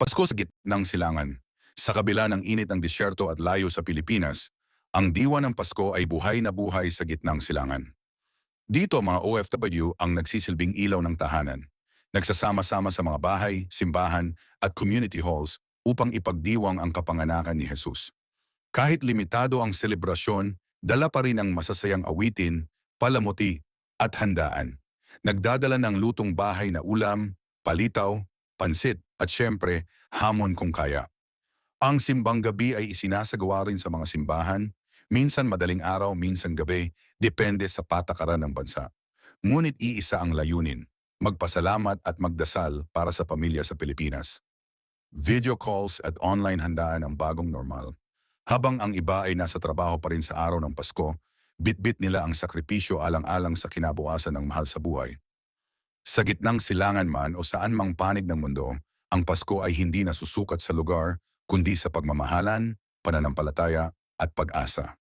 Pasko sa gitnang silangan. Sa kabila ng init ng disyerto at layo sa Pilipinas, ang diwa ng Pasko ay buhay na buhay sa gitnang silangan. Dito mga OFW ang nagsisilbing ilaw ng tahanan. Nagsasama-sama sa mga bahay, simbahan at community halls upang ipagdiwang ang kapanganakan ni Jesus. Kahit limitado ang selebrasyon, dala pa rin ang masasayang awitin, palamuti at handaan. Nagdadala ng lutong bahay na ulam, palitaw, pansit at syempre hamon kung kaya. Ang simbang gabi ay isinasagawa rin sa mga simbahan, minsan madaling araw, minsan gabi, depende sa patakaran ng bansa. Ngunit iisa ang layunin, magpasalamat at magdasal para sa pamilya sa Pilipinas. Video calls at online handaan ang bagong normal. Habang ang iba ay nasa trabaho pa rin sa araw ng Pasko, bitbit nila ang sakripisyo alang-alang sa kinabukasan ng mahal sa buhay. Sa gitnang silangan man o saan mang panig ng mundo, ang Pasko ay hindi nasusukat sa lugar, kundi sa pagmamahalan, pananampalataya at pag-asa.